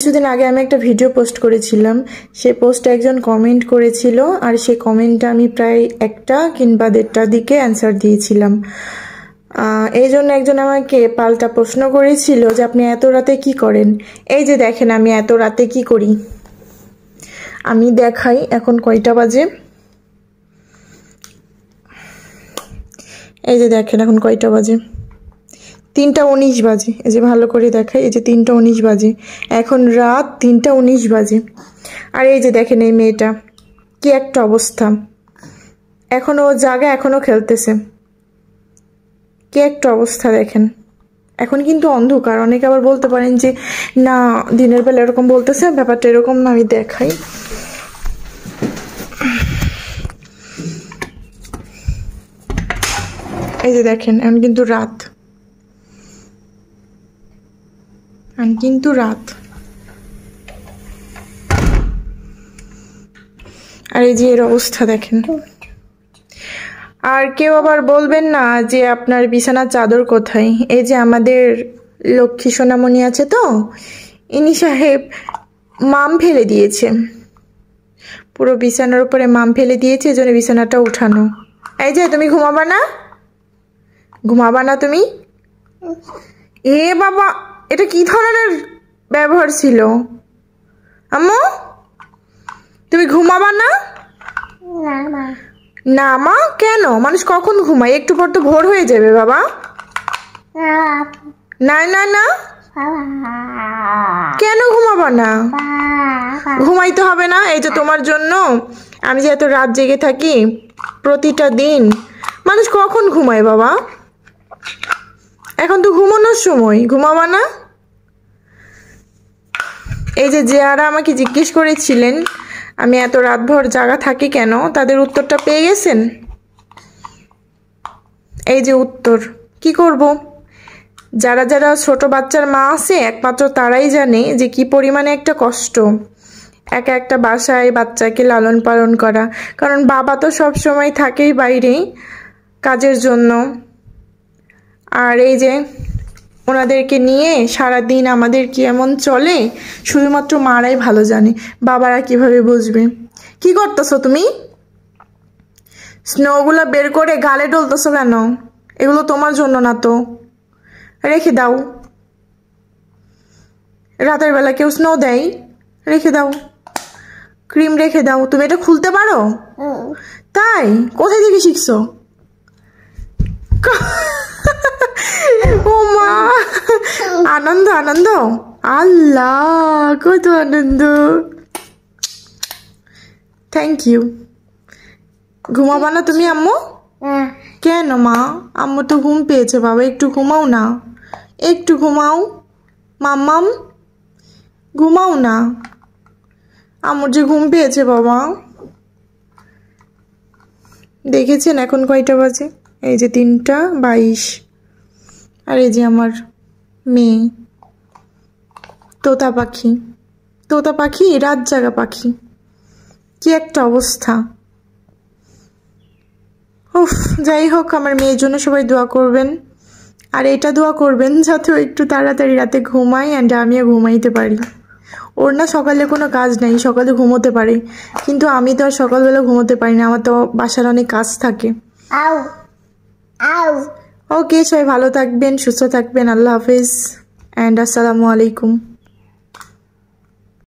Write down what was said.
কিছুদিন আগে আমি একটা ভিডিও পোস্ট করেছিলাম, সেই পোস্টে একজন কমেন্ট করেছিল আর সেই কমেন্টটা আমি প্রায় 1টা কিংবা 1:30টার দিকে অ্যান্সার দিয়েছিলাম। এই জন্য একজন আমাকে পাল্টা প্রশ্ন করেছিল যে আপনি এত রাতে কি করেন। এই যে দেখেন আমি এত রাতে কি করি, আমি দেখাই এখন কয়টা বাজে। এই যে দেখেন এখন কয়টা বাজে, 3টা 19 বাজে। এই যে ভালো করে দেখাই, এই যে 3টা 19 বাজে, এখন রাত 3টা 19 বাজে। আর এই যে দেখেন এই মেয়েটা কি একটা অবস্থা, এখনো ও জায়গা, এখনো খেলতেছে, কি একটা অবস্থা দেখেন। এখন কিন্তু অন্ধকার, অনেকে আবার বলতে পারেন যে না দিনের বেলা এরকম বলতেছে, ব্যাপারটা এরকম না। আমি দেখাই, এই যে দেখেন এখন কিন্তু রাত, আর এই যে এর অবস্থা দেখেন। আর কেউ আবার বলবেন না যে আপনার বিছানার চাদর কোথায়। এই যে আমাদের লক্ষ্মী সোনামণি আছে তো, ইনি সাহেব মাম ফেলে দিয়েছে, পুরো বিছানার উপরে মাম ফেলে দিয়েছে, এজন্য বিছানাটা উঠানো। এই যে তুমি ঘুমাবা না তুমি? এ বাবা, এটা কি ধরনের ব্যবহার ছিল আম্মু? তুমি ঘুমাবা না? না মা, কেন? মানুষ কখন ঘুমায়? একটু পর তো ভোর হয়ে যাবে বাবা। না না না, কেন ঘুমাবা না? ঘুমাইতে হবে না? এই যে তোমার জন্য আমি যে এত রাত জেগে থাকি প্রতিটা দিন। মানুষ কখন ঘুমায় বাবা? এখন তো ঘুমানোর সময়, ঘুমাবা না? এই যে যারা আমাকে জিজ্ঞেস করেছিলেন আমি এত রাতভর জাগা থাকি কেন, তাদের উত্তরটা পেয়ে গেছেন। এই যে উত্তর, কি করব, যারা যারা ছোট বাচ্চার মা আছে একমাত্র তারাই জানে যে কি পরিমাণে একটা কষ্ট একা একটা বাসায় বাচ্চাকে লালন পালন করা। কারণ বাবা তো সব সময় থাকেই বাইরে কাজের জন্য, আর এই যে ওনাদেরকে নিয়ে সারাদিন আমাদের কি এমন চলে শুধুমাত্র মারাই ভালো জানে, বাবারা কিভাবে বুঝবে। কি করতেছো তুমি? স্নোগুলো বের করে গালে ডলতেছো কেন? এগুলো তোমার জন্য না তো, রেখে দাও। রাতের বেলা কেউ স্নো দেয়? রেখে দাও, ক্রিম রেখে দাও। তুমি এটা খুলতে পারো? তাই? কোথায় থেকে শিখছো? ও মা, আনন্দ আনন্দ, আল্লাহ কত আনন্দ। Thank you. ঘুমাবা না তুমি আম্মু? কেন মা? আম্মু তো ঘুম পেয়েছে বাবা, একটু ঘুমাও না, একটু ঘুমাও মাম্মাম, ঘুমাও না। আম্মুর যে ঘুম পেয়েছে বাবা। দেখেছেন এখন কয়টা বাজে? এই যে 3টা 22। আর এই যে আমার মেয়ে তোতা পাখি, রাত জাগা পাখি, কি একটা অবস্থা। উফ, যাই হোক, আমার মেয়ের জন্য সবাই দোয়া করবেন, আর এটা দোয়া করবেন যাতে ও একটু তাড়াতাড়ি রাতে ঘুমায় অ্যান্ড আমিও ঘুমাইতে পারি। ওর না সকালে কোনো কাজ নেই, সকালে ঘুমোতে পারে, কিন্তু আমি তো আর সকালবেলা ঘুমোতে পারি না, আমার তো বাসার অনেক কাজ থাকে। ওকে, সবাই ভালো থাকবেন, সুস্থ থাকবেন, আল্লাহ হাফেজ অ্যান্ড আসসালামু আলাইকুম।